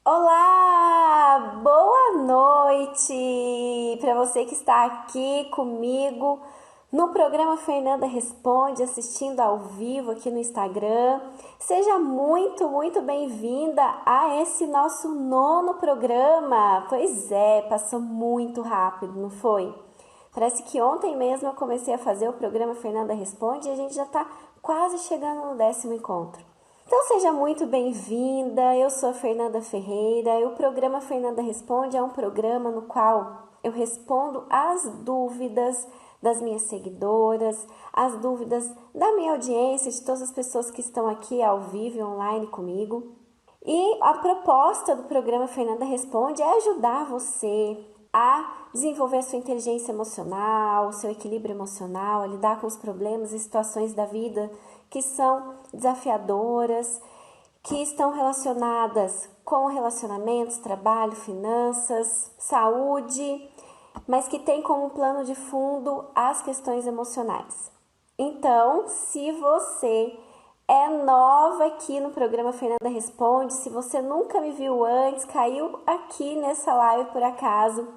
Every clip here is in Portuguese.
Olá, boa noite para você que está aqui comigo no programa Fernanda Responde, assistindo ao vivo aqui no Instagram. Seja muito bem-vinda a esse nosso nono programa. Pois é, passou muito rápido, não foi? Parece que ontem mesmo eu comecei a fazer o programa Fernanda Responde e a gente já está quase chegando no 10º encontro. Então seja muito bem-vinda, eu sou a Fernanda Ferreira e o programa Fernanda Responde é um programa no qual eu respondo as dúvidas das minhas seguidoras, as dúvidas da minha audiência, de todas as pessoas que estão aqui ao vivo e online comigo. E a proposta do programa Fernanda Responde é ajudar você a desenvolver a sua inteligência emocional, o seu equilíbrio emocional, a lidar com os problemas e situações da vida que são desafiadoras, que estão relacionadas com relacionamentos, trabalho, finanças, saúde, mas que tem como plano de fundo as questões emocionais. Então, se você é nova aqui no programa Fernanda Responde, se você nunca me viu antes, caiu aqui nessa live por acaso,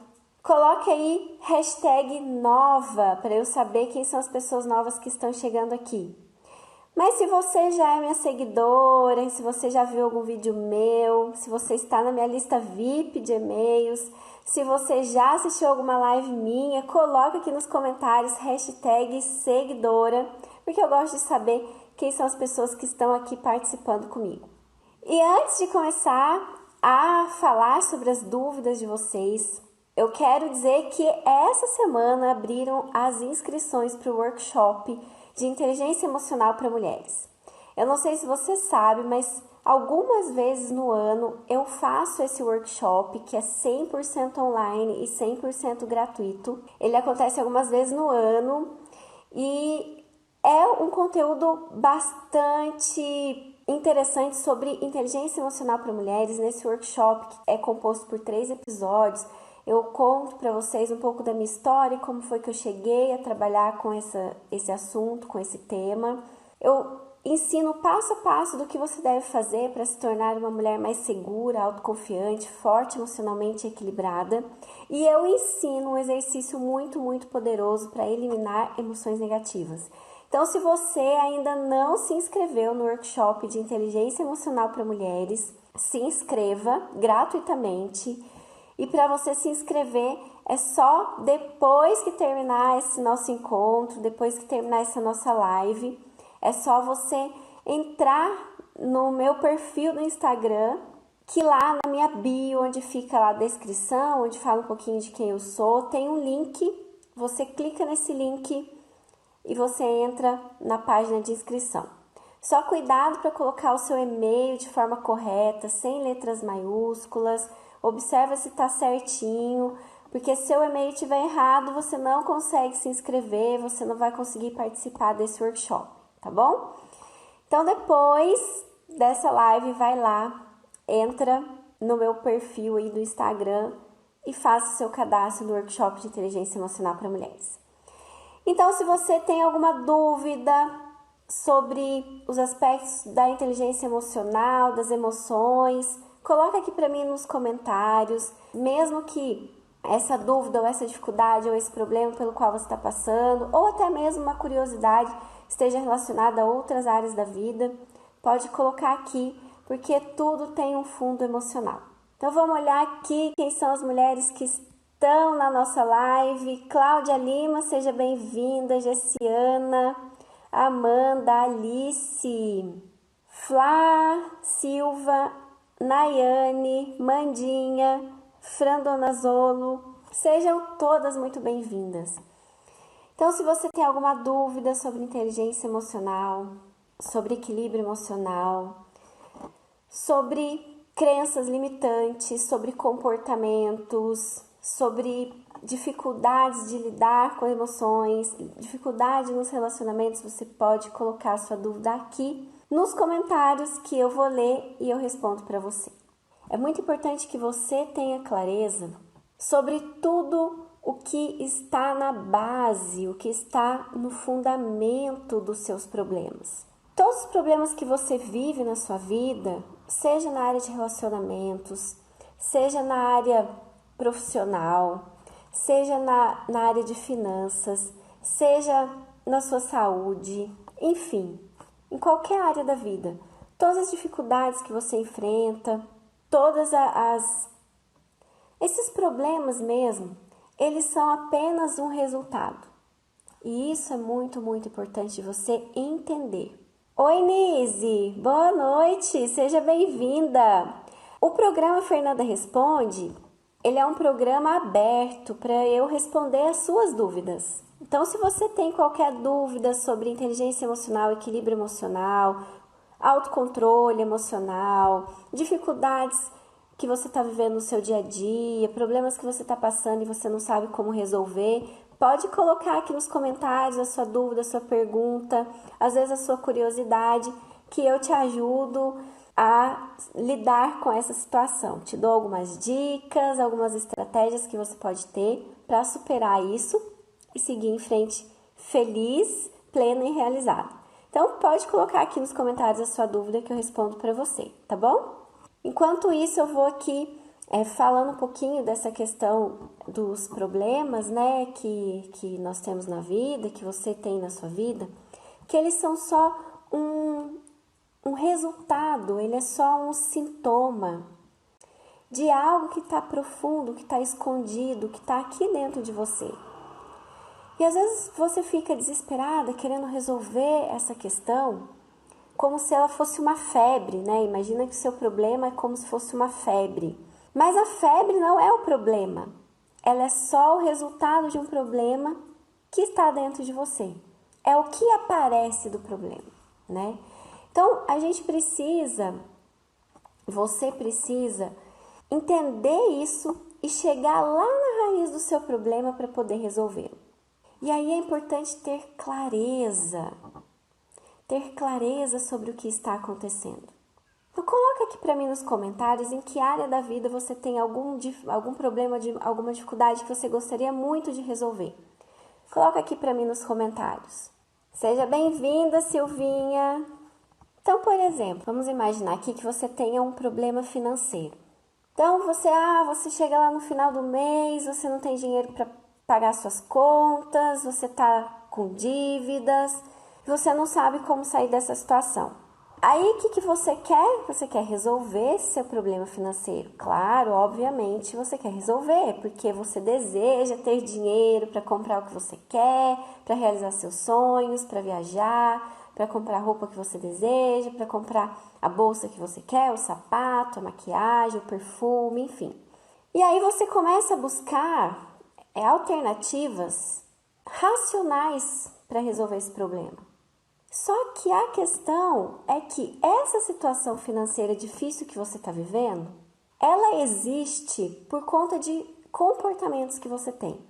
coloque aí hashtag nova para eu saber quem são as pessoas novas que estão chegando aqui. Mas se você já é minha seguidora, se você já viu algum vídeo meu, se você está na minha lista VIP de e-mails, se você já assistiu alguma live minha, coloca aqui nos comentários hashtag seguidora, porque eu gosto de saber quem são as pessoas que estão aqui participando comigo. E antes de começar a falar sobre as dúvidas de vocês, eu quero dizer que essa semana abriram as inscrições para o workshop de inteligência emocional para mulheres. Eu não sei se você sabe, mas algumas vezes no ano eu faço esse workshop que é 100% online e 100% gratuito. Ele acontece algumas vezes no ano e é um conteúdo bastante interessante sobre inteligência emocional para mulheres. Nesse workshop, que é composto por 3 episódios, eu conto para vocês um pouco da minha história, como foi que eu cheguei a trabalhar com esse assunto, com esse tema. Eu ensino passo a passo do que você deve fazer para se tornar uma mulher mais segura, autoconfiante, forte, emocionalmente equilibrada. E eu ensino um exercício muito poderoso para eliminar emoções negativas. Então, se você ainda não se inscreveu no workshop de inteligência emocional para mulheres, se inscreva gratuitamente. E para você se inscrever, é só depois que terminar esse nosso encontro, depois que terminar essa nossa live, é só você entrar no meu perfil do Instagram, que lá na minha bio, onde fica lá a descrição, onde fala um pouquinho de quem eu sou, tem um link, você clica nesse link e você entra na página de inscrição. Só cuidado para colocar o seu e-mail de forma correta, sem letras maiúsculas. Observa se está certinho, porque se seu e-mail estiver errado, você não consegue se inscrever, você não vai conseguir participar desse workshop, tá bom? Então, depois dessa live, vai lá, entra no meu perfil aí do Instagram e faça o seu cadastro no workshop de inteligência emocional para mulheres. Então, se você tem alguma dúvida sobre os aspectos da inteligência emocional, das emoções, coloca aqui para mim nos comentários, mesmo que essa dúvida ou essa dificuldade ou esse problema pelo qual você está passando, ou até mesmo uma curiosidade esteja relacionada a outras áreas da vida, pode colocar aqui, porque tudo tem um fundo emocional. Então vamos olhar aqui quem são as mulheres que estão na nossa live. Cláudia Lima, seja bem-vinda. Gessiana, Amanda, Alice, Flá Silva, Nayane, Mandinha, Fran Donazolo, sejam todas muito bem-vindas. Então, se você tem alguma dúvida sobre inteligência emocional, sobre equilíbrio emocional, sobre crenças limitantes, sobre comportamentos, sobre dificuldades de lidar com emoções, dificuldade nos relacionamentos, você pode colocar a sua dúvida aqui nos comentários que eu vou ler e eu respondo para você. É muito importante que você tenha clareza sobre tudo o que está na base, o que está no fundamento dos seus problemas. Todos os problemas que você vive na sua vida, seja na área de relacionamentos, seja na área profissional, seja na área de finanças, seja na sua saúde, enfim, em qualquer área da vida. Todas as dificuldades que você enfrenta, esses problemas mesmo, eles são apenas um resultado. E isso é muito, muito importante de você entender. Oi, Nise! Boa noite! Seja bem-vinda! O programa Fernanda Responde, ele é um programa aberto para eu responder as suas dúvidas. Então, se você tem qualquer dúvida sobre inteligência emocional, equilíbrio emocional, autocontrole emocional, dificuldades que você está vivendo no seu dia a dia, problemas que você está passando e você não sabe como resolver, pode colocar aqui nos comentários a sua dúvida, a sua pergunta, às vezes a sua curiosidade, que eu te ajudo a lidar com essa situação. Te dou algumas dicas, algumas estratégias que você pode ter para superar isso e seguir em frente feliz, plena e realizada. Então, pode colocar aqui nos comentários a sua dúvida que eu respondo para você, tá bom? Enquanto isso, eu vou aqui falando um pouquinho dessa questão dos problemas, né, que nós temos na vida, que você tem na sua vida, que eles são só um resultado, ele é só um sintoma de algo que está profundo, que está escondido, que está aqui dentro de você. E às vezes você fica desesperada querendo resolver essa questão como se ela fosse uma febre, né? Imagina que o seu problema é como se fosse uma febre. Mas a febre não é o problema. Ela é só o resultado de um problema que está dentro de você. É o que aparece do problema, né? Então, você precisa entender isso e chegar lá na raiz do seu problema para poder resolvê-lo. E aí é importante ter clareza sobre o que está acontecendo. Então, coloca aqui para mim nos comentários em que área da vida você tem algum problema, alguma dificuldade que você gostaria muito de resolver. Coloca aqui para mim nos comentários. Seja bem-vinda, Silvinha! Então, por exemplo, vamos imaginar aqui que você tenha um problema financeiro. Então, você chega lá no final do mês, você não tem dinheiro para pagar suas contas, você está com dívidas, você não sabe como sair dessa situação. Aí, o que você quer? Você quer resolver seu problema financeiro. Claro, obviamente, você quer resolver, porque você deseja ter dinheiro para comprar o que você quer, para realizar seus sonhos, para viajar, para comprar a roupa que você deseja, para comprar a bolsa que você quer, o sapato, a maquiagem, o perfume, enfim. E aí você começa a buscar alternativas racionais para resolver esse problema. Só que a questão é que essa situação financeira difícil que você está vivendo, ela existe por conta de comportamentos que você tem.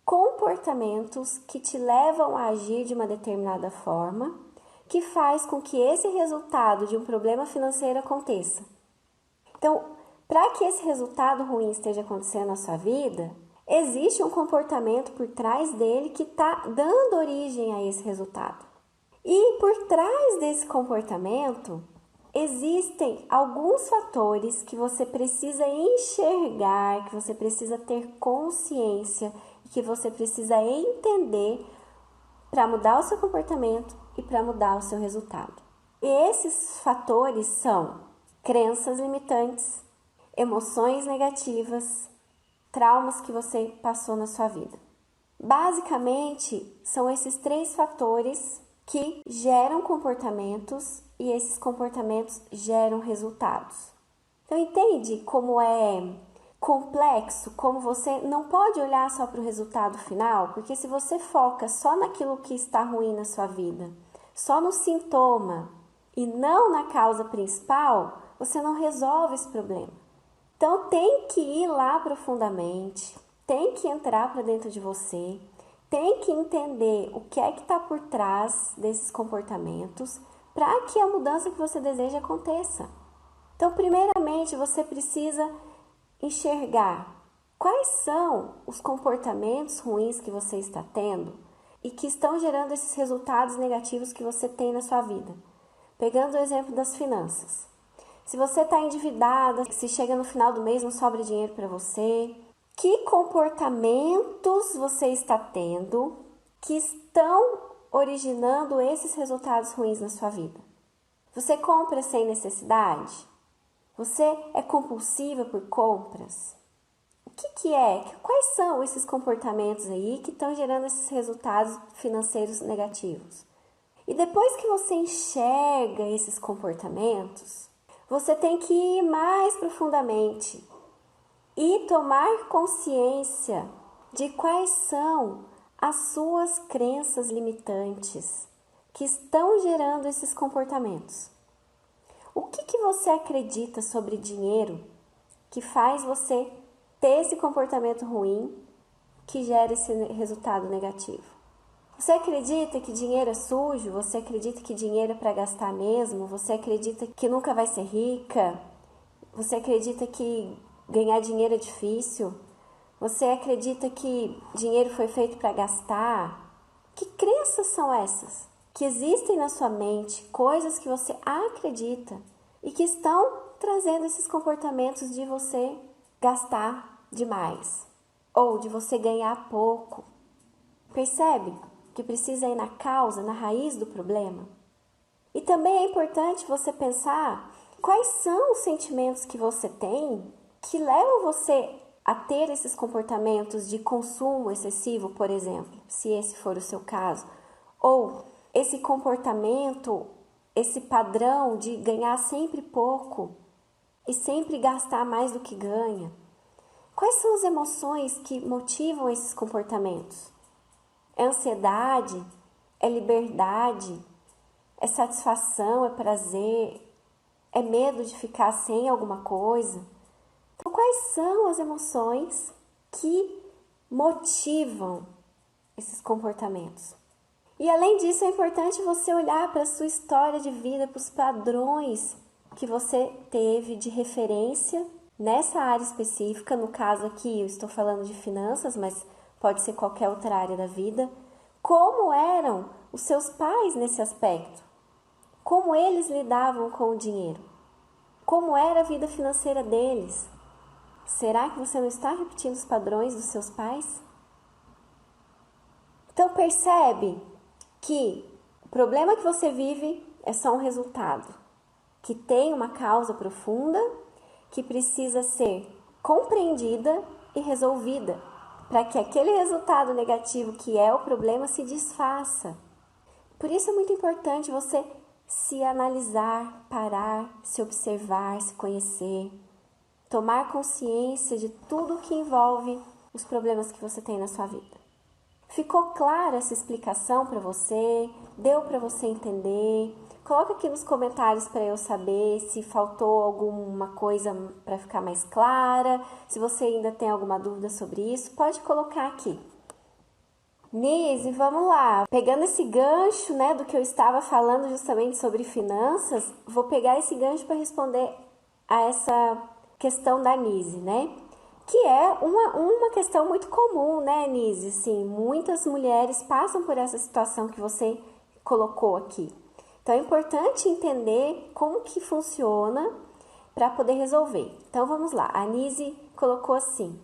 Comportamentos que te levam a agir de uma determinada forma, que faz com que esse resultado de um problema financeiro aconteça. Então, para que esse resultado ruim esteja acontecendo na sua vida, existe um comportamento por trás dele que está dando origem a esse resultado. E por trás desse comportamento, existem alguns fatores que você precisa enxergar, que você precisa ter consciência, que você precisa entender para mudar o seu comportamento e para mudar o seu resultado. E esses fatores são crenças limitantes, emoções negativas, traumas que você passou na sua vida. Basicamente, são esses 3 fatores que geram comportamentos e esses comportamentos geram resultados. Então, entende como é complexo, como você não pode olhar só para o resultado final, porque se você foca só naquilo que está ruim na sua vida, só no sintoma e não na causa principal, você não resolve esse problema. Então, tem que ir lá profundamente, tem que entrar para dentro de você, tem que entender o que é que está por trás desses comportamentos para que a mudança que você deseja aconteça. Então, primeiramente, você precisa enxergar quais são os comportamentos ruins que você está tendo e que estão gerando esses resultados negativos que você tem na sua vida. Pegando o exemplo das finanças. Se você está endividada, se chega no final do mês não sobra dinheiro para você, que comportamentos você está tendo que estão originando esses resultados ruins na sua vida? Você compra sem necessidade? Você é compulsiva por compras? O que é? Quais são esses comportamentos aí que estão gerando esses resultados financeiros negativos? E depois que você enxerga esses comportamentos, você tem que ir mais profundamente e tomar consciência de quais são as suas crenças limitantes que estão gerando esses comportamentos. O que você acredita sobre dinheiro que faz você ter esse comportamento ruim que gera esse resultado negativo? Você acredita que dinheiro é sujo? Você acredita que dinheiro é para gastar mesmo? Você acredita que nunca vai ser rica? Você acredita que ganhar dinheiro é difícil? Você acredita que dinheiro foi feito para gastar? Que crenças são essas? Que existem na sua mente, coisas que você acredita e que estão trazendo esses comportamentos de você gastar demais ou de você ganhar pouco. Percebe que precisa ir na causa, na raiz do problema? E também é importante você pensar quais são os sentimentos que você tem que levam você a ter esses comportamentos de consumo excessivo, por exemplo, se esse for o seu caso, ou esse comportamento, esse padrão de ganhar sempre pouco e sempre gastar mais do que ganha. Quais são as emoções que motivam esses comportamentos? É ansiedade? É liberdade? É satisfação? É prazer? É medo de ficar sem alguma coisa? Então, quais são as emoções que motivam esses comportamentos? E além disso, é importante você olhar para a sua história de vida, para os padrões que você teve de referência nessa área específica. No caso aqui, eu estou falando de finanças, mas pode ser qualquer outra área da vida. Como eram os seus pais nesse aspecto? Como eles lidavam com o dinheiro? Como era a vida financeira deles? Será que você não está repetindo os padrões dos seus pais? Então percebe que o problema que você vive é só um resultado, que tem uma causa profunda, que precisa ser compreendida e resolvida, para que aquele resultado negativo que é o problema se desfaça. Por isso é muito importante você se analisar, parar, se observar, se conhecer, tomar consciência de tudo que envolve os problemas que você tem na sua vida. Ficou clara essa explicação para você? Deu para você entender? Coloca aqui nos comentários para eu saber se faltou alguma coisa para ficar mais clara. Se você ainda tem alguma dúvida sobre isso, pode colocar aqui. Nise, vamos lá. Pegando esse gancho, né, do que eu estava falando justamente sobre finanças, vou pegar esse gancho para responder a essa questão da Nise, né? Que é uma questão muito comum, né, Nise? Assim, muitas mulheres passam por essa situação que você colocou aqui. Então, é importante entender como que funciona para poder resolver. Então, vamos lá. A Nise colocou assim: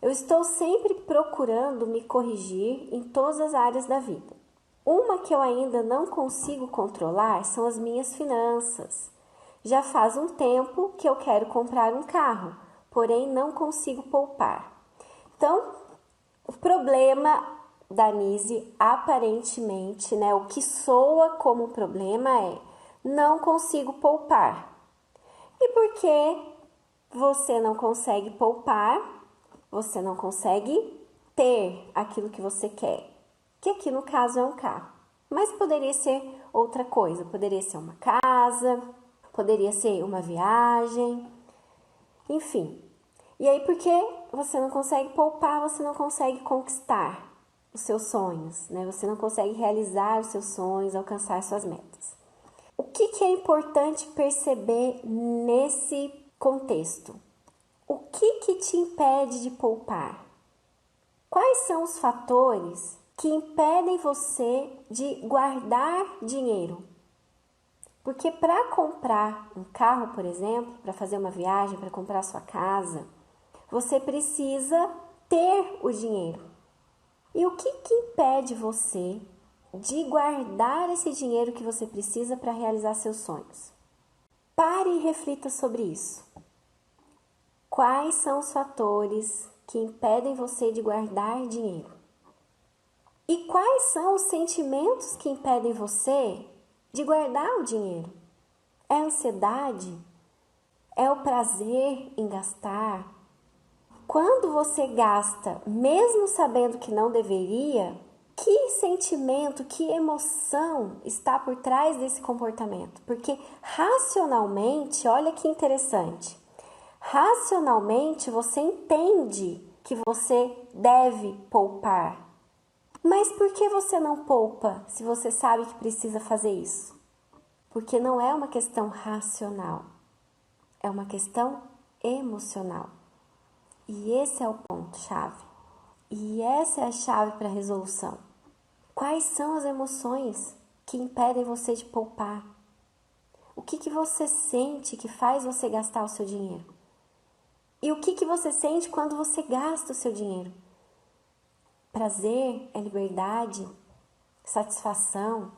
eu estou sempre procurando me corrigir em todas as áreas da vida. Uma que eu ainda não consigo controlar são as minhas finanças. Já faz um tempo que eu quero comprar um carro, porém não consigo poupar. Então, o problema da Nise, aparentemente, né, o que soa como um problema é: não consigo poupar. E por que você não consegue poupar? Você não consegue ter aquilo que você quer, que aqui no caso é um carro. Mas poderia ser outra coisa, poderia ser uma casa, poderia ser uma viagem, enfim. E aí, porque você não consegue poupar, você não consegue conquistar os seus sonhos, né? Você não consegue realizar os seus sonhos, alcançar suas metas. O que é importante perceber nesse contexto? O que te impede de poupar? Quais são os fatores que impedem você de guardar dinheiro? Porque para comprar um carro, por exemplo, para fazer uma viagem, para comprar sua casa, você precisa ter o dinheiro. E o que impede você de guardar esse dinheiro que você precisa para realizar seus sonhos? Pare e reflita sobre isso. Quais são os fatores que impedem você de guardar dinheiro? E quais são os sentimentos que impedem você de guardar o dinheiro? É a ansiedade? É o prazer em gastar? Quando você gasta, mesmo sabendo que não deveria, que sentimento, que emoção está por trás desse comportamento? Porque racionalmente, olha que interessante, racionalmente você entende que você deve poupar. Mas por que você não poupa se você sabe que precisa fazer isso? Porque não é uma questão racional, é uma questão emocional. E esse é o ponto-chave. E essa é a chave para a resolução. Quais são as emoções que impedem você de poupar? O que você sente que faz você gastar o seu dinheiro? E o que você sente quando você gasta o seu dinheiro? Prazer, é liberdade, satisfação.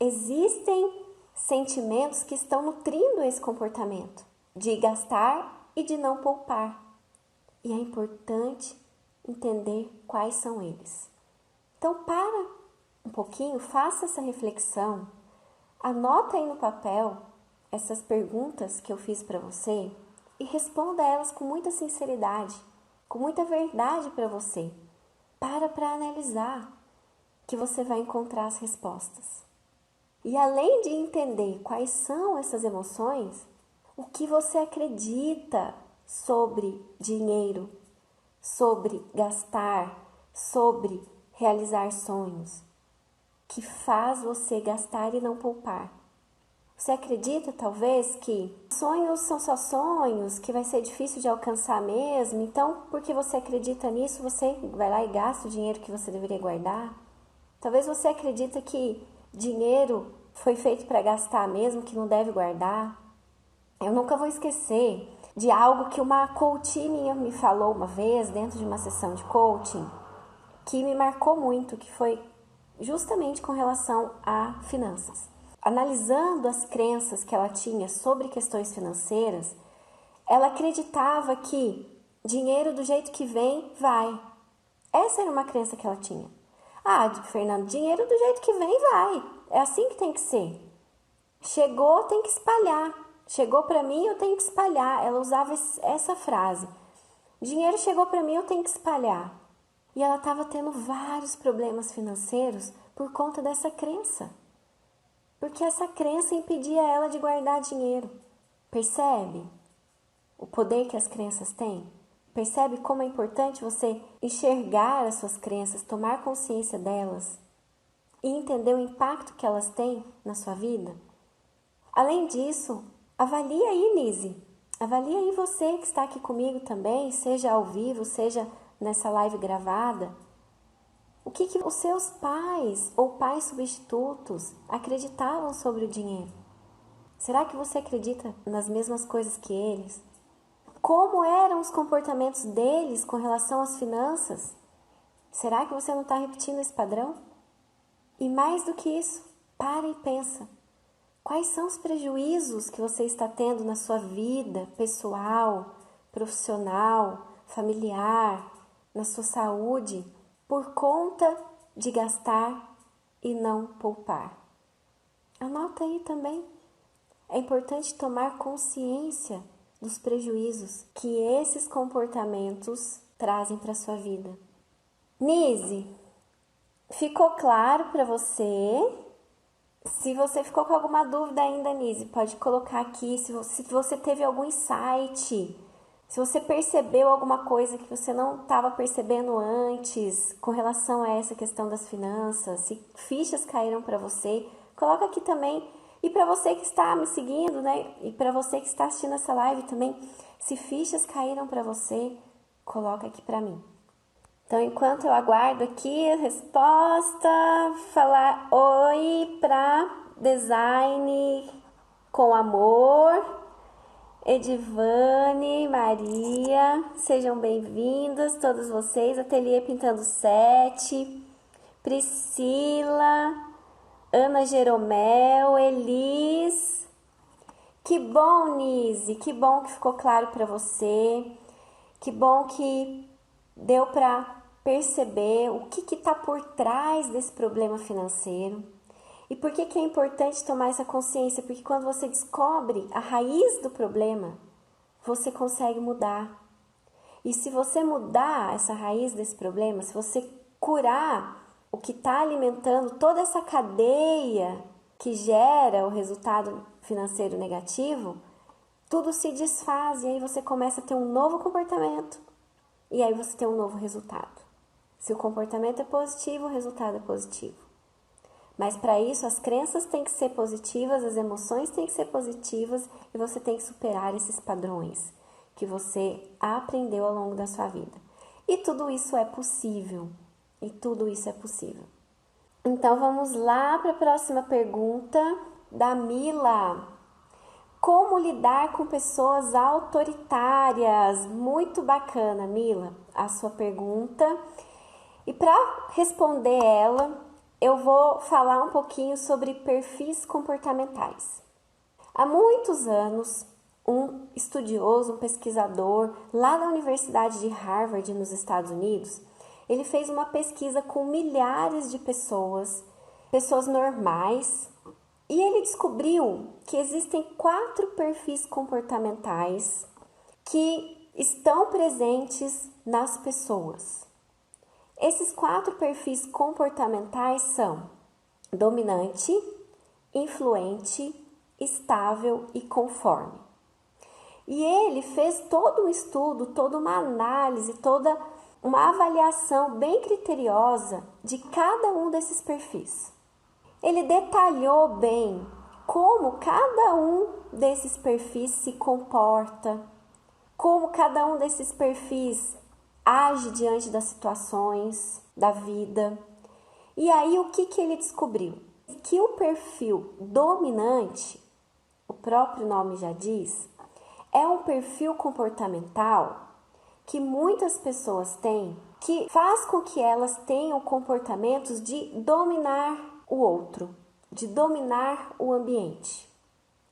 Existem sentimentos que estão nutrindo esse comportamento de gastar e de não poupar. E é importante entender quais são eles. Então, para um pouquinho, faça essa reflexão, anota aí no papel essas perguntas que eu fiz para você e responda elas com muita sinceridade, com muita verdade para você. Para analisar, que você vai encontrar as respostas. E além de entender quais são essas emoções, o que você acredita sobre dinheiro, sobre gastar, sobre realizar sonhos, que faz você gastar e não poupar. Você acredita talvez que sonhos são só sonhos, que vai ser difícil de alcançar mesmo, então porque você acredita nisso, você vai lá e gasta o dinheiro que você deveria guardar? Talvez você acredita que dinheiro foi feito para gastar mesmo, que não deve guardar. Eu nunca vou esquecer de algo que uma coach minha me falou uma vez dentro de uma sessão de coaching, que me marcou muito, que foi justamente com relação a finanças. Analisando as crenças que ela tinha sobre questões financeiras, ela acreditava que dinheiro do jeito que vem, vai. Essa era uma crença que ela tinha. Ah, Fernando, dinheiro do jeito que vem, vai. É assim que tem que ser. Chegou, tem que espalhar. Chegou para mim, eu tenho que espalhar. Ela usava essa frase. Dinheiro chegou para mim, eu tenho que espalhar. E ela estava tendo vários problemas financeiros por conta dessa crença. Porque essa crença impedia ela de guardar dinheiro. Percebe o poder que as crenças têm? Percebe como é importante você enxergar as suas crenças, tomar consciência delas e entender o impacto que elas têm na sua vida? Além disso, avalie aí, Nise. Avalie aí você que está aqui comigo também, seja ao vivo, seja nessa live gravada. O que os seus pais ou pais substitutos acreditavam sobre o dinheiro? Será que você acredita nas mesmas coisas que eles? Como eram os comportamentos deles com relação às finanças? Será que você não está repetindo esse padrão? E mais do que isso, para e pensa. Quais são os prejuízos que você está tendo na sua vida pessoal, profissional, familiar, na sua saúde, por conta de gastar e não poupar? Anota aí também. É importante tomar consciência dos prejuízos que esses comportamentos trazem para a sua vida. Nise, ficou claro para você? Se você ficou com alguma dúvida ainda, Nise, pode colocar aqui. Se você teve algum insight, se você percebeu alguma coisa que você não estava percebendo antes com relação a essa questão das finanças, se fichas caíram para você, coloca aqui também. E para você que está me seguindo, né? E para você que está assistindo essa live também, se fichas caíram para você, coloca aqui para mim. Então, enquanto eu aguardo aqui a resposta, falar oi para design Com amor, Edivane, Maria, sejam bem-vindas todos vocês. Ateliê Pintando 7, Priscila, Ana Jeromel, Elis. Que bom, Nise, que bom que ficou claro para você. Que bom que deu para perceber o que está por trás desse problema financeiro. E por que é importante tomar essa consciência? Porque quando você descobre a raiz do problema, você consegue mudar. E se você mudar essa raiz desse problema, se você curar o que está alimentando toda essa cadeia que gera o resultado financeiro negativo, tudo se desfaz e aí você começa a ter um novo comportamento e aí você tem um novo resultado. Se o comportamento é positivo, o resultado é positivo. Mas para isso as crenças têm que ser positivas, as emoções têm que ser positivas e você tem que superar esses padrões que você aprendeu ao longo da sua vida. E tudo isso é possível. Então vamos lá para a próxima pergunta da Mila. Como lidar com pessoas autoritárias? Muito bacana, Mila, a sua pergunta. E para responder ela, eu vou falar um pouquinho sobre perfis comportamentais. Há muitos anos, um estudioso, um pesquisador lá da Universidade de Harvard, nos Estados Unidos, ele fez uma pesquisa com milhares de pessoas normais, e ele descobriu que existem 4 perfis comportamentais que estão presentes nas pessoas. Esses 4 perfis comportamentais são dominante, influente, estável e conforme. E ele fez todo um estudo, toda uma análise, toda uma avaliação bem criteriosa de cada um desses perfis. Ele detalhou bem como cada um desses perfis se comporta, como cada um desses perfis age diante das situações da vida. E aí o que ele descobriu? Que o perfil dominante, o próprio nome já diz, é um perfil comportamental que muitas pessoas têm, que faz com que elas tenham comportamentos de dominar o outro, de dominar o ambiente.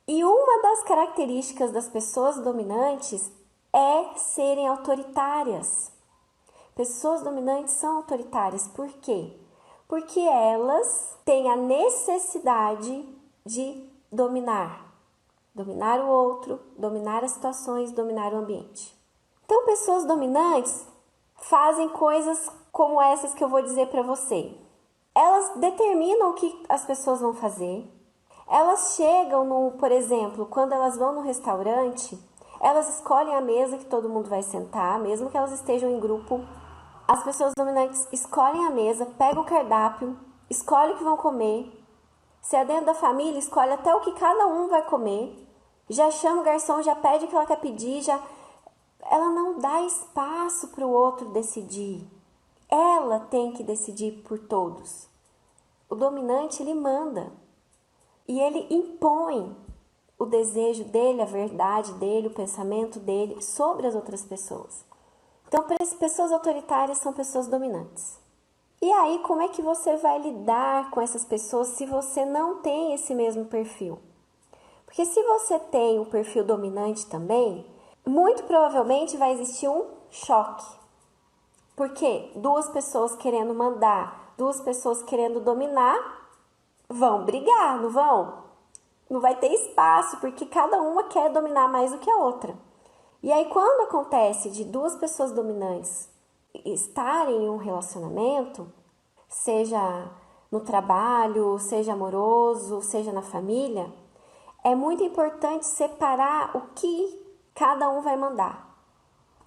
E uma das características das pessoas dominantes é serem autoritárias. Pessoas dominantes são autoritárias, por quê? Porque elas têm a necessidade de dominar o outro, dominar as situações, dominar o ambiente. Então, pessoas dominantes fazem coisas como essas que eu vou dizer para você. Elas determinam o que as pessoas vão fazer. Elas chegam por exemplo, quando elas vão no restaurante, elas escolhem a mesa que todo mundo vai sentar, mesmo que elas estejam em grupo. As pessoas dominantes escolhem a mesa, pegam o cardápio, escolhem o que vão comer. Se é dentro da família, escolhe até o que cada um vai comer. Já chama o garçom, já pede o que ela quer pedir, ela não dá espaço para o outro decidir. Ela tem que decidir por todos. O dominante, ele manda. E ele impõe o desejo dele, a verdade dele, o pensamento dele sobre as outras pessoas. Então, pessoas autoritárias são pessoas dominantes. E aí, como é que você vai lidar com essas pessoas se você não tem esse mesmo perfil? Porque se você tem um perfil dominante também, muito provavelmente vai existir um choque. Porque 2 pessoas querendo mandar, 2 pessoas querendo dominar, vão brigar, não vão? Não vai ter espaço, porque cada uma quer dominar mais do que a outra. E aí, quando acontece de 2 pessoas dominantes estarem em um relacionamento, seja no trabalho, seja amoroso, seja na família, é muito importante separar o que cada um vai mandar.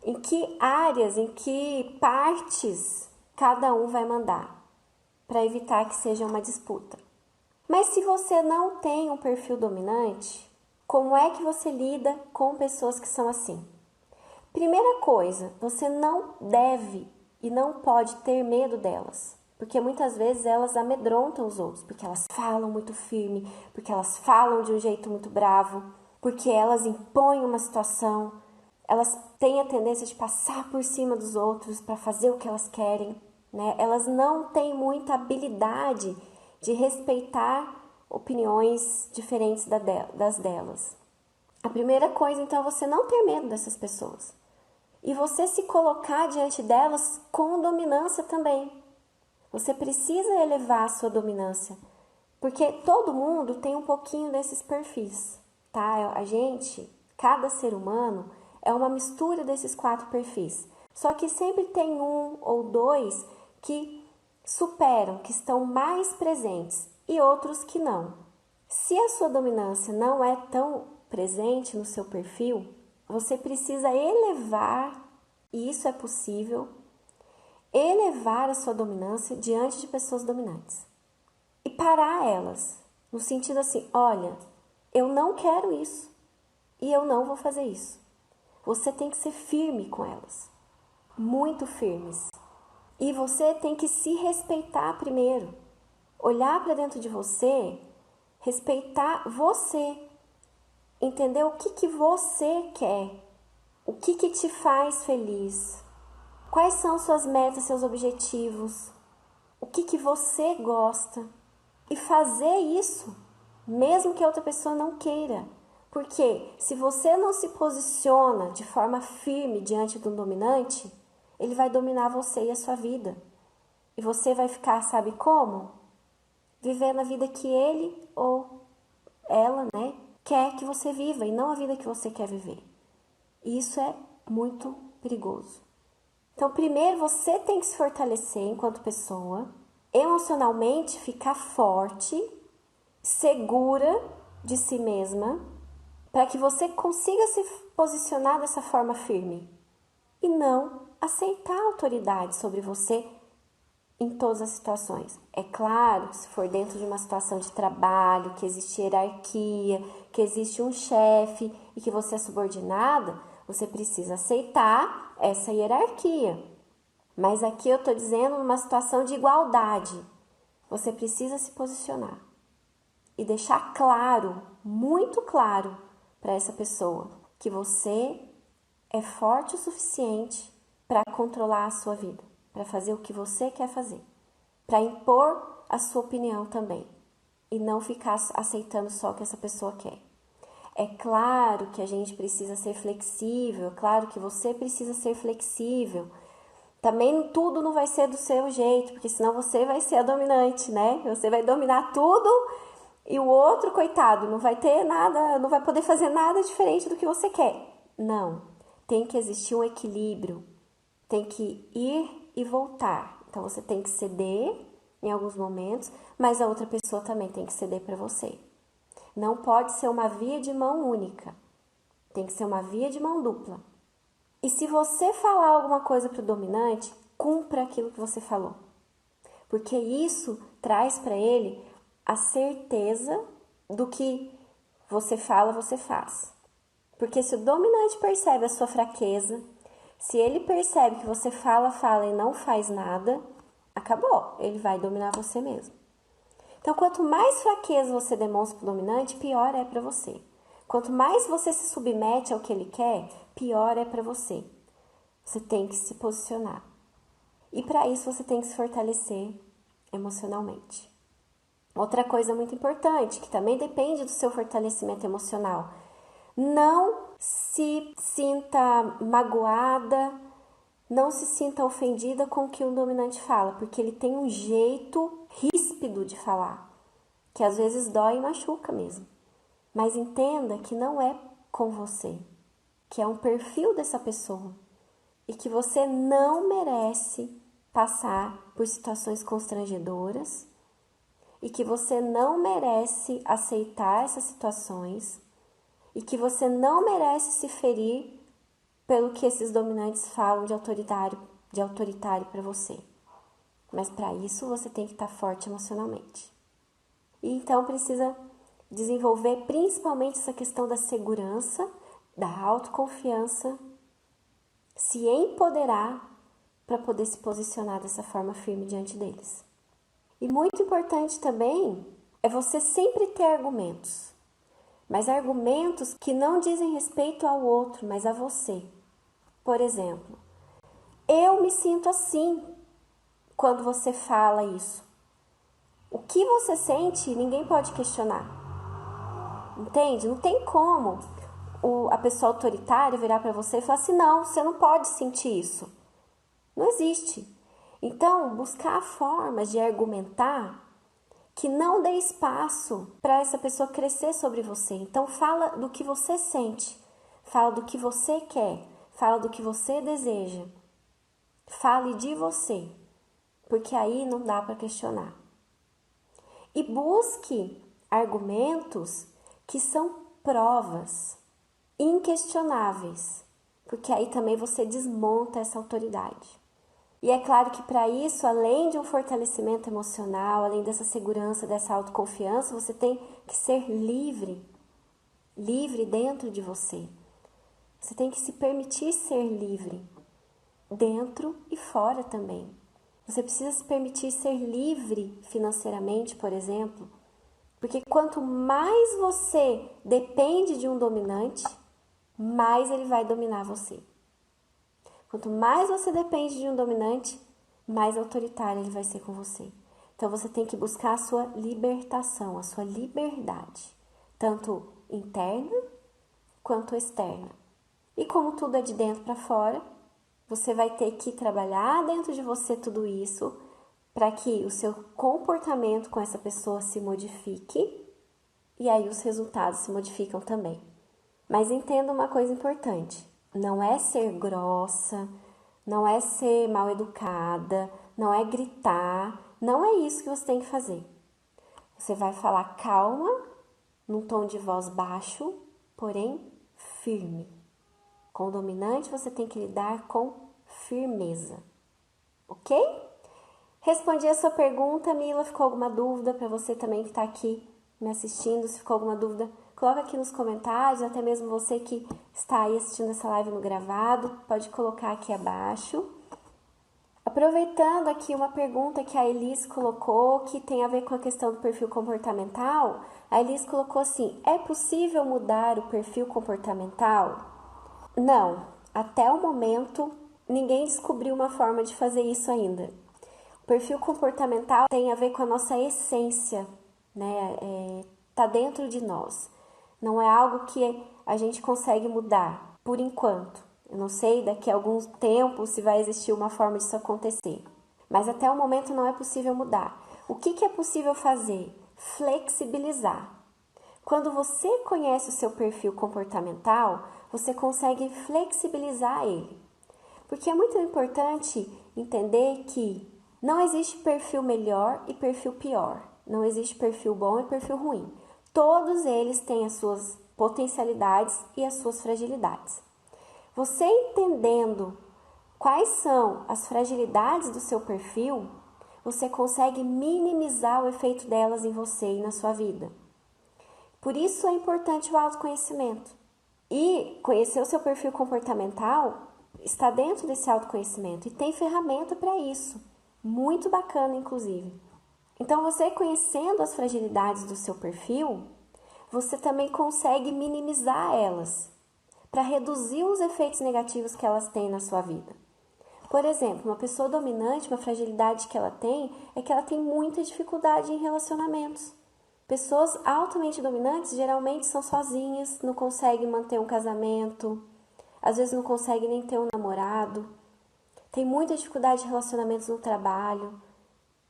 Em que áreas, em que partes cada um vai mandar, para evitar que seja uma disputa. Mas se você não tem um perfil dominante, como é que você lida com pessoas que são assim? Primeira coisa, você não deve e não pode ter medo delas, Porque muitas vezes elas amedrontam os outros, porque elas falam muito firme, porque elas falam de um jeito muito bravo, porque elas impõem uma situação, elas têm a tendência de passar por cima dos outros para fazer o que elas querem, né? Elas não têm muita habilidade de respeitar opiniões diferentes das delas. A primeira coisa, então, é você não ter medo dessas pessoas. E você se colocar diante delas com dominância também. Você precisa elevar a sua dominância, porque todo mundo tem um pouquinho desses perfis, tá? A gente, cada ser humano, é uma mistura desses 4 perfis. Só que sempre tem um ou dois que superam, que estão mais presentes e outros que não. Se a sua dominância não é tão presente no seu perfil, você precisa elevar, e isso é possível, elevar a sua dominância diante de pessoas dominantes e parar elas, no sentido assim, olha, eu não quero isso e eu não vou fazer isso. Você tem que ser firme com elas, muito firmes. E você tem que se respeitar primeiro, olhar para dentro de você, respeitar você, entender o que você quer, o que te faz feliz. Quais são suas metas, seus objetivos? O que você gosta? E fazer isso, mesmo que a outra pessoa não queira. Porque se você não se posiciona de forma firme diante do dominante, ele vai dominar você e a sua vida. E você vai ficar, sabe como? Vivendo a vida que ele ou ela, né, quer que você viva e não a vida que você quer viver. E isso é muito perigoso. Então, primeiro você tem que se fortalecer enquanto pessoa, emocionalmente ficar forte, segura de si mesma, para que você consiga se posicionar dessa forma firme e não aceitar a autoridade sobre você em todas as situações. É claro, se for dentro de uma situação de trabalho, que existe hierarquia, que existe um chefe e que você é subordinada, você precisa aceitar essa hierarquia. Mas aqui eu estou dizendo numa situação de igualdade. Você precisa se posicionar e deixar claro, muito claro, para essa pessoa que você é forte o suficiente para controlar a sua vida, para fazer o que você quer fazer, para impor a sua opinião também e não ficar aceitando só o que essa pessoa quer. É claro que a gente precisa ser flexível, é claro que você precisa ser flexível. Também tudo não vai ser do seu jeito, porque senão você vai ser a dominante, né? Você vai dominar tudo e o outro, coitado, não vai ter nada, não vai poder fazer nada diferente do que você quer. Não, tem que existir um equilíbrio, tem que ir e voltar. Então você tem que ceder em alguns momentos, mas a outra pessoa também tem que ceder para você. Não pode ser uma via de mão única, tem que ser uma via de mão dupla. E se você falar alguma coisa para o dominante, cumpra aquilo que você falou. Porque isso traz para ele a certeza do que você fala, você faz. Porque se o dominante percebe a sua fraqueza, se ele percebe que você fala e não faz nada, acabou, ele vai dominar você mesmo. Então, quanto mais fraqueza você demonstra para o dominante, pior é para você. Quanto mais você se submete ao que ele quer, pior é para você. Você tem que se posicionar. E para isso você tem que se fortalecer emocionalmente. Outra coisa muito importante, que também depende do seu fortalecimento emocional. Não se sinta magoada, não se sinta ofendida com o que o dominante fala, porque ele tem um jeito ríspido de falar, que às vezes dói e machuca mesmo. Mas entenda que não é com você, que é um perfil dessa pessoa e que você não merece passar por situações constrangedoras e que você não merece aceitar essas situações e que você não merece se ferir pelo que esses dominantes falam de autoritário para você. Mas para isso você tem que estar forte emocionalmente. E então precisa desenvolver principalmente essa questão da segurança, da autoconfiança, se empoderar para poder se posicionar dessa forma firme diante deles. E muito importante também é você sempre ter argumentos, mas argumentos que não dizem respeito ao outro, mas a você. Por exemplo, eu me sinto assim quando você fala isso. O que você sente, ninguém pode questionar. Entende? Não tem como a pessoa autoritária virar para você e falar assim, não, você não pode sentir isso. Não existe. Então, buscar formas de argumentar que não dê espaço para essa pessoa crescer sobre você. Então, fala do que você sente, fala do que você quer, fala do que você deseja. Fale de você, porque aí não dá para questionar. E busque argumentos que são provas inquestionáveis, porque aí também você desmonta essa autoridade. E é claro que para isso, além de um fortalecimento emocional, além dessa segurança, dessa autoconfiança, você tem que ser livre, livre dentro de você. Você tem que se permitir ser livre, dentro e fora também. Você precisa se permitir ser livre financeiramente, por exemplo, porque quanto mais você depende de um dominante, mais ele vai dominar você. Quanto mais você depende de um dominante, mais autoritário ele vai ser com você. Então você tem que buscar a sua libertação, a sua liberdade, tanto interna quanto externa. E como tudo é de dentro para fora, você vai ter que trabalhar dentro de você tudo isso para que o seu comportamento com essa pessoa se modifique e aí os resultados se modificam também. Mas entenda uma coisa importante, não é ser grossa, não é ser mal educada, não é gritar, não é isso que você tem que fazer. Você vai falar calma, num tom de voz baixo, porém firme. Com o dominante você tem que lidar com firmeza, ok? Respondi a sua pergunta, Mila. Ficou alguma dúvida para você também que está aqui me assistindo? Se ficou alguma dúvida, coloca aqui nos comentários, até mesmo você que está aí assistindo essa live no gravado, pode colocar aqui abaixo. Aproveitando aqui uma pergunta que a Elis colocou, que tem a ver com a questão do perfil comportamental, a Elis colocou assim, é possível mudar o perfil comportamental? Não, até o momento ninguém descobriu uma forma de fazer isso ainda. O perfil comportamental tem a ver com a nossa essência, né? Tá dentro de nós. Não é algo que a gente consegue mudar por enquanto. Eu não sei daqui a algum tempo se vai existir uma forma disso acontecer. Mas até o momento não é possível mudar. O que é possível fazer? Flexibilizar. Quando você conhece o seu perfil comportamental, você consegue flexibilizar ele. Porque é muito importante entender que não existe perfil melhor e perfil pior. Não existe perfil bom e perfil ruim. Todos eles têm as suas potencialidades e as suas fragilidades. Você entendendo quais são as fragilidades do seu perfil, você consegue minimizar o efeito delas em você e na sua vida. Por isso é importante o autoconhecimento. E conhecer o seu perfil comportamental está dentro desse autoconhecimento e tem ferramenta para isso. Muito bacana, inclusive. Então, você conhecendo as fragilidades do seu perfil, você também consegue minimizar elas para reduzir os efeitos negativos que elas têm na sua vida. Por exemplo, uma pessoa dominante, uma fragilidade que ela tem é que ela tem muita dificuldade em relacionamentos. Pessoas altamente dominantes geralmente são sozinhas, não conseguem manter um casamento, às vezes não conseguem nem ter um namorado, tem muita dificuldade de relacionamentos no trabalho,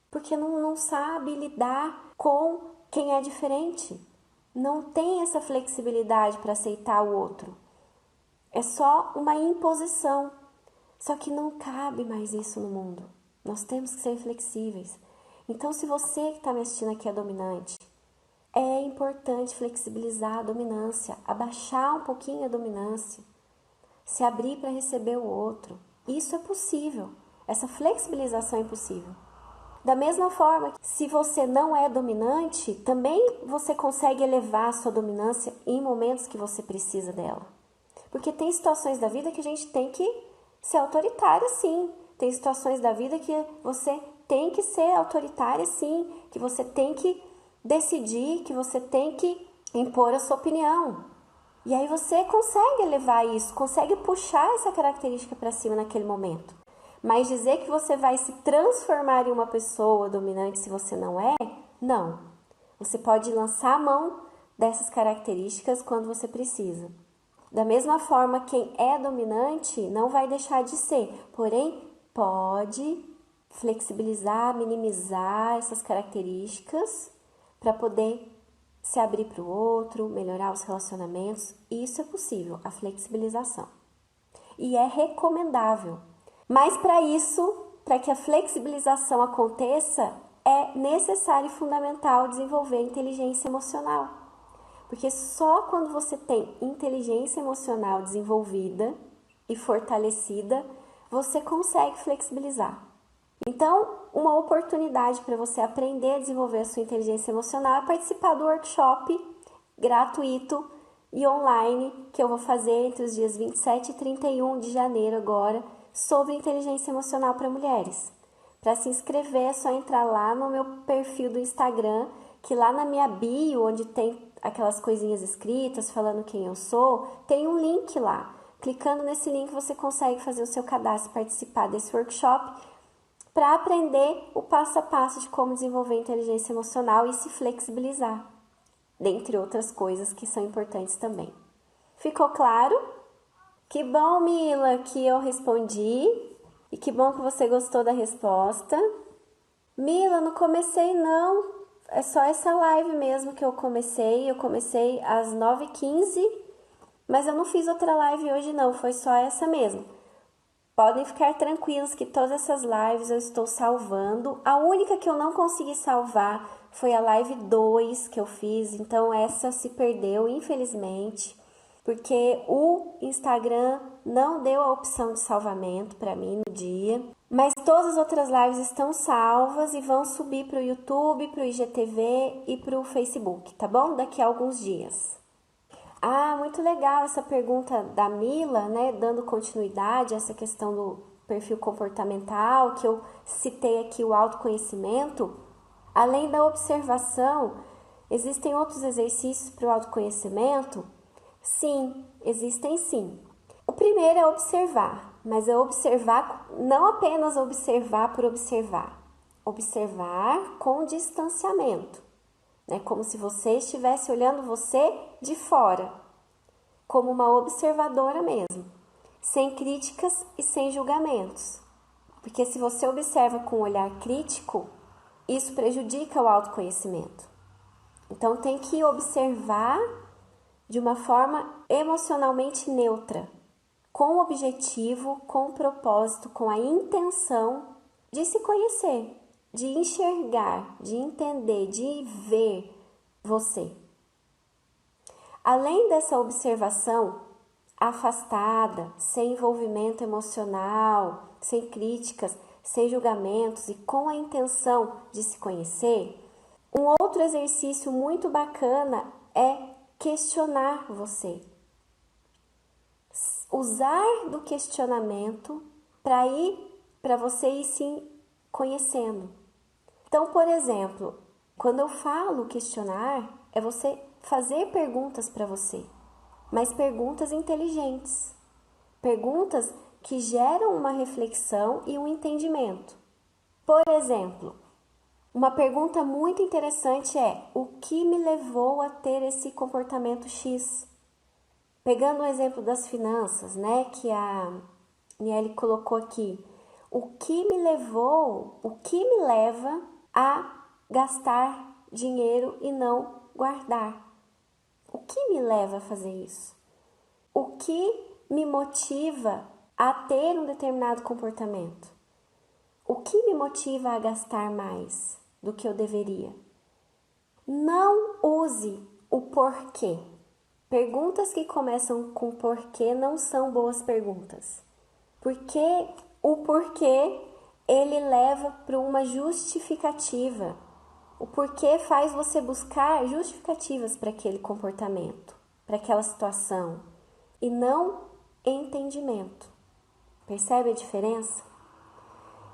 porque não sabe lidar com quem é diferente, não tem essa flexibilidade para aceitar o outro. É só uma imposição, só que não cabe mais isso no mundo. Nós temos que ser flexíveis. Então, se você que está me assistindo aqui é dominante, é importante flexibilizar a dominância, abaixar um pouquinho a dominância, se abrir para receber o outro. Isso é possível, essa flexibilização é possível. Da mesma forma, se você não é dominante, também você consegue elevar a sua dominância em momentos que você precisa dela. Porque tem situações da vida que a gente tem que ser autoritária, sim. Tem situações da vida que você tem que ser autoritária sim, que você tem que decidir, que você tem que impor a sua opinião. E aí você consegue levar isso, consegue puxar essa característica para cima naquele momento. Mas dizer que você vai se transformar em uma pessoa dominante se você não é, não. Você pode lançar a mão dessas características quando você precisa. Da mesma forma, quem é dominante não vai deixar de ser, porém pode flexibilizar, minimizar essas características para poder se abrir para o outro, melhorar os relacionamentos. Isso é possível, a flexibilização. E é recomendável. Mas para isso, para que a flexibilização aconteça, é necessário e fundamental desenvolver a inteligência emocional. Porque só quando você tem inteligência emocional desenvolvida e fortalecida, você consegue flexibilizar. Então, uma oportunidade para você aprender a desenvolver a sua inteligência emocional é participar do workshop gratuito e online que eu vou fazer entre os dias 27 e 31 de janeiro agora, sobre inteligência emocional para mulheres. Para se inscrever é só entrar lá no meu perfil do Instagram, que lá na minha bio, onde tem aquelas coisinhas escritas falando quem eu sou, tem um link lá. Clicando nesse link você consegue fazer o seu cadastro e participar desse workshop para aprender o passo a passo de como desenvolver inteligência emocional e se flexibilizar, dentre outras coisas que são importantes também. Ficou claro? Que bom, Mila, que eu respondi e que bom que você gostou da resposta. Mila, não comecei não, é só essa live mesmo que eu comecei às 9h15, mas eu não fiz outra live hoje não, foi só essa mesmo. Podem ficar tranquilos que todas essas lives eu estou salvando. A única que eu não consegui salvar foi a live 2 que eu fiz, então essa se perdeu, infelizmente, porque o Instagram não deu a opção de salvamento para mim no dia. Mas todas as outras lives estão salvas e vão subir para o YouTube, para o IGTV e para o Facebook, tá bom? Daqui a alguns dias. Ah, muito legal essa pergunta da Mila, né? Dando continuidade a essa questão do perfil comportamental, que eu citei aqui o autoconhecimento. Além da observação, existem outros exercícios para o autoconhecimento? Sim, existem sim. O primeiro é observar, mas é observar, não apenas observar por observar. Observar com distanciamento. É como se você estivesse olhando você de fora, como uma observadora mesmo, sem críticas e sem julgamentos. Porque se você observa com um olhar crítico, isso prejudica o autoconhecimento. Então tem que observar de uma forma emocionalmente neutra, com o objetivo, com o propósito, com a intenção de se conhecer, de enxergar, de entender, de ver você. Além dessa observação afastada, sem envolvimento emocional, sem críticas, sem julgamentos e com a intenção de se conhecer, um outro exercício muito bacana é questionar você. Usar do questionamento para você ir se conhecendo. Então, por exemplo, quando eu falo questionar, é você fazer perguntas para você, mas perguntas inteligentes, perguntas que geram uma reflexão e um entendimento. Por exemplo, uma pergunta muito interessante é: o que me levou a ter esse comportamento X? Pegando o exemplo das finanças, né, que a Niele colocou aqui, o que me leva a gastar dinheiro e não guardar? O que me leva a fazer isso? O que me motiva a ter um determinado comportamento? O que me motiva a gastar mais do que eu deveria? Não use o porquê. Perguntas que começam com porquê não são boas perguntas. Porque o porquê, ele leva para uma justificativa. O porquê faz você buscar justificativas para aquele comportamento, para aquela situação, e não entendimento. Percebe a diferença?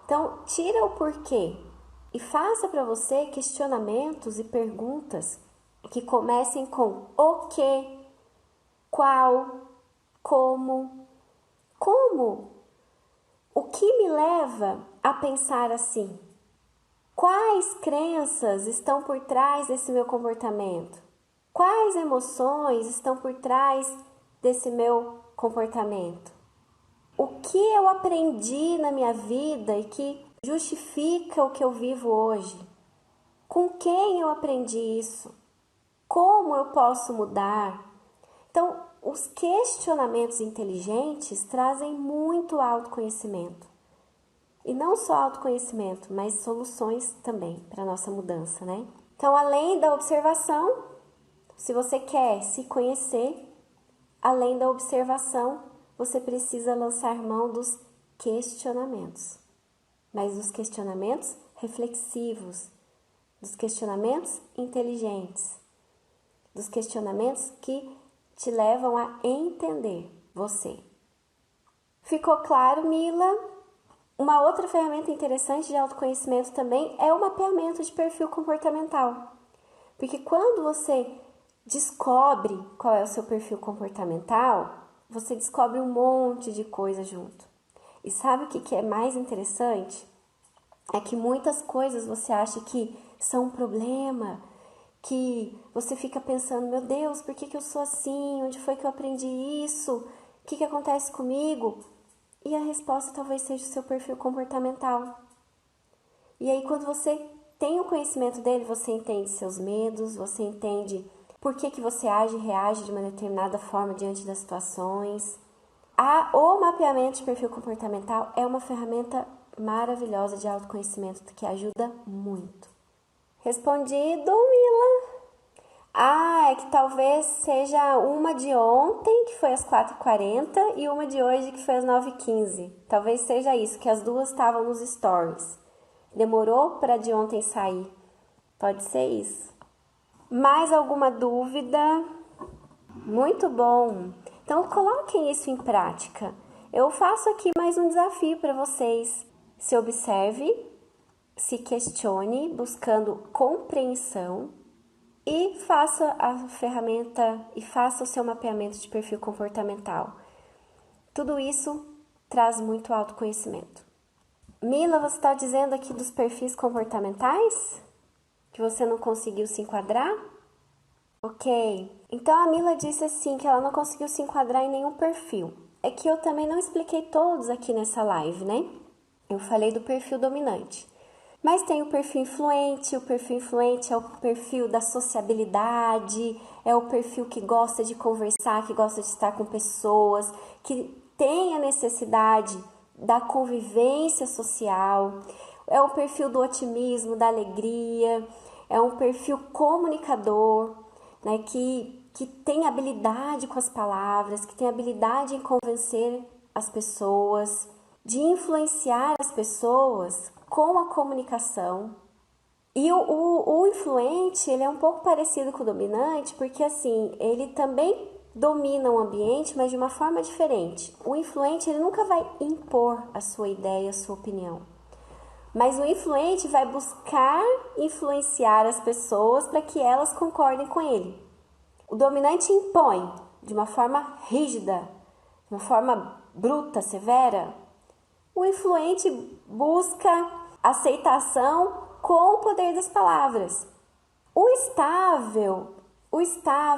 Então, tira o porquê e faça para você questionamentos e perguntas que comecem com o que, qual, como, o que me leva a pensar assim? Quais crenças estão por trás desse meu comportamento? Quais emoções estão por trás desse meu comportamento? O que eu aprendi na minha vida e que justifica o que eu vivo hoje? Com quem eu aprendi isso? Como eu posso mudar? Então, os questionamentos inteligentes trazem muito autoconhecimento. E não só autoconhecimento, mas soluções também para a nossa mudança, né? Então, além da observação, se você quer se conhecer, além da observação, você precisa lançar mão dos questionamentos. Mas dos questionamentos reflexivos, dos questionamentos inteligentes, dos questionamentos que te levam a entender você. Ficou claro, Mila? Uma outra ferramenta interessante de autoconhecimento também é o mapeamento de perfil comportamental. Porque quando você descobre qual é o seu perfil comportamental, você descobre um monte de coisa junto. E sabe o que é mais interessante? É que muitas coisas você acha que são um problema, que você fica pensando, meu Deus, por que eu sou assim? Onde foi que eu aprendi isso? O que acontece comigo? E a resposta talvez seja o seu perfil comportamental. E aí, quando você tem o conhecimento dele, você entende seus medos, você entende por que você age e reage de uma determinada forma diante das situações. O mapeamento de perfil comportamental é uma ferramenta maravilhosa de autoconhecimento que ajuda muito. Respondido, Mila? É que talvez seja uma de ontem, que foi às 4h40, e uma de hoje, que foi às 9h15. Talvez seja isso, que as duas estavam nos stories. Demorou para de ontem sair. Pode ser isso. Mais alguma dúvida? Muito bom! Então, coloquem isso em prática. Eu faço aqui mais um desafio para vocês. Se observe, se questione, buscando compreensão, e faça a ferramenta e faça o seu mapeamento de perfil comportamental. Tudo isso traz muito autoconhecimento. Mila, você está dizendo aqui dos perfis comportamentais? Que você não conseguiu se enquadrar? Ok. Então a Mila disse assim que ela não conseguiu se enquadrar em nenhum perfil. É que eu também não expliquei todos aqui nessa live, né? Eu falei do perfil dominante. Mas tem o perfil influente é o perfil da sociabilidade, é o perfil que gosta de conversar, que gosta de estar com pessoas, que tem a necessidade da convivência social, é o perfil do otimismo, da alegria, é um perfil comunicador, né, que tem habilidade com as palavras, que tem habilidade em convencer as pessoas, de influenciar as pessoas com a comunicação. E o influente, ele é um pouco parecido com o dominante, porque assim, ele também domina o ambiente, mas de uma forma diferente. O influente, ele nunca vai impor a sua ideia, a sua opinião. Mas o influente vai buscar influenciar as pessoas para que elas concordem com ele. O dominante impõe de uma forma rígida, de uma forma bruta, severa. O influente busca aceitação com o poder das palavras. O estável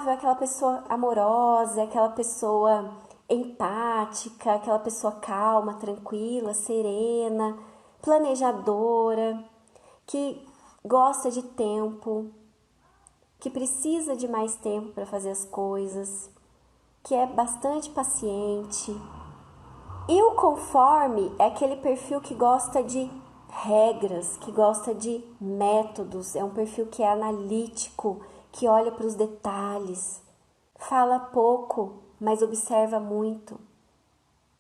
é aquela pessoa amorosa, aquela pessoa empática, aquela pessoa calma, tranquila, serena, planejadora, que gosta de tempo, que precisa de mais tempo para fazer as coisas, que é bastante paciente. E o conforme é aquele perfil que gosta de regras, que gosta de métodos, é um perfil que é analítico, que olha para os detalhes, fala pouco, mas observa muito.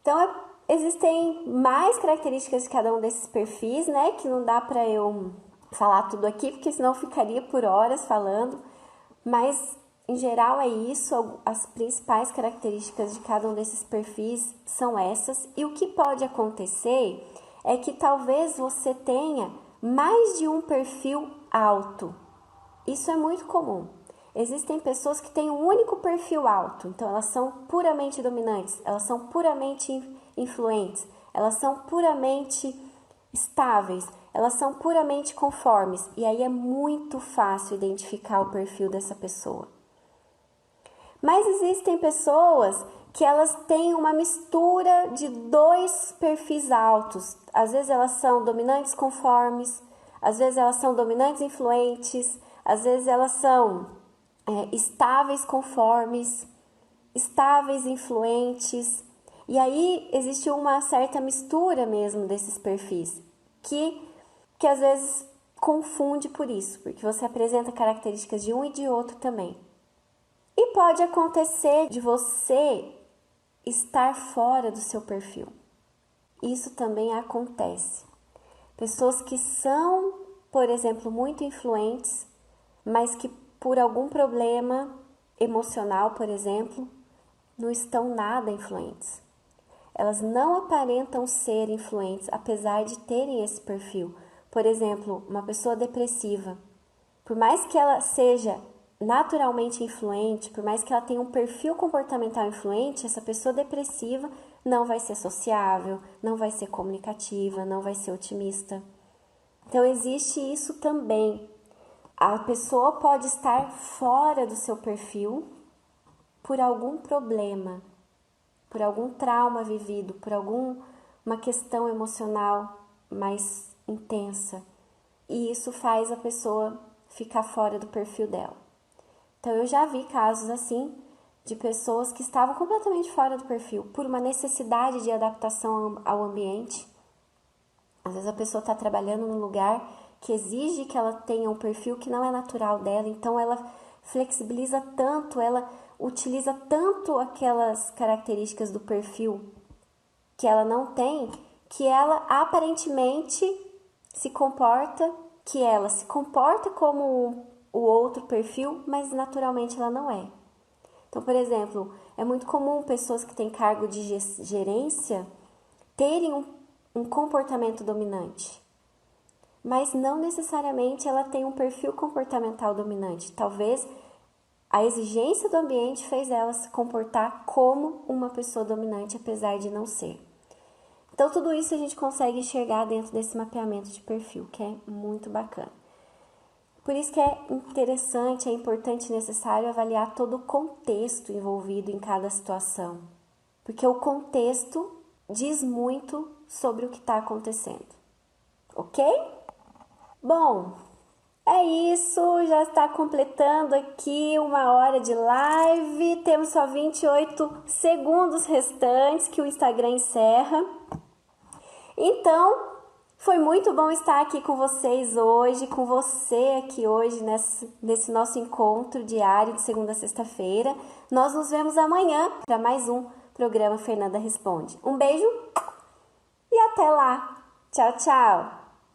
Então, existem mais características de cada um desses perfis, né, que não dá para eu falar tudo aqui, porque senão eu ficaria por horas falando, mas em geral é isso, as principais características de cada um desses perfis são essas, e o que pode acontecer é que talvez você tenha mais de um perfil alto. Isso é muito comum. Existem pessoas que têm um único perfil alto, então elas são puramente dominantes, elas são puramente influentes, elas são puramente estáveis, elas são puramente conformes, e aí é muito fácil identificar o perfil dessa pessoa. Mas existem pessoas que elas têm uma mistura de dois perfis altos. Às vezes elas são dominantes conformes, às vezes elas são dominantes influentes, às vezes elas são estáveis conformes, estáveis influentes. E aí existe uma certa mistura mesmo desses perfis, que às vezes confunde por isso, porque você apresenta características de um e de outro também. E pode acontecer de você estar fora do seu perfil. Isso também acontece. Pessoas que são, por exemplo, muito influentes, mas que por algum problema emocional, por exemplo, não estão nada influentes. Elas não aparentam ser influentes, apesar de terem esse perfil. Por exemplo, uma pessoa depressiva, por mais que ela seja naturalmente influente, por mais que ela tenha um perfil comportamental influente, essa pessoa depressiva não vai ser sociável, não vai ser comunicativa, não vai ser otimista. Então existe isso também. A pessoa pode estar fora do seu perfil por algum problema, por algum trauma vivido, por alguma questão emocional mais intensa. E isso faz a pessoa ficar fora do perfil dela. Então, eu já vi casos assim de pessoas que estavam completamente fora do perfil por uma necessidade de adaptação ao ambiente. Às vezes a pessoa está trabalhando num lugar que exige que ela tenha um perfil que não é natural dela, então ela flexibiliza tanto, ela utiliza tanto aquelas características do perfil que ela não tem, que ela aparentemente se comporta como o outro perfil, mas naturalmente ela não é. Então, por exemplo, é muito comum pessoas que têm cargo de gerência terem um comportamento dominante, mas não necessariamente ela tem um perfil comportamental dominante. Talvez a exigência do ambiente fez ela se comportar como uma pessoa dominante, apesar de não ser. Então, tudo isso a gente consegue enxergar dentro desse mapeamento de perfil, que é muito bacana. Por isso que é interessante, é importante e necessário avaliar todo o contexto envolvido em cada situação, porque o contexto diz muito sobre o que está acontecendo, ok? Bom, é isso, já está completando aqui 1 hora de live, temos só 28 segundos restantes que o Instagram encerra. Então, foi muito bom estar aqui com vocês hoje, com você aqui hoje nesse nosso encontro diário de segunda a sexta-feira. Nós nos vemos amanhã para mais um programa Fernanda Responde. Um beijo e até lá. Tchau, tchau.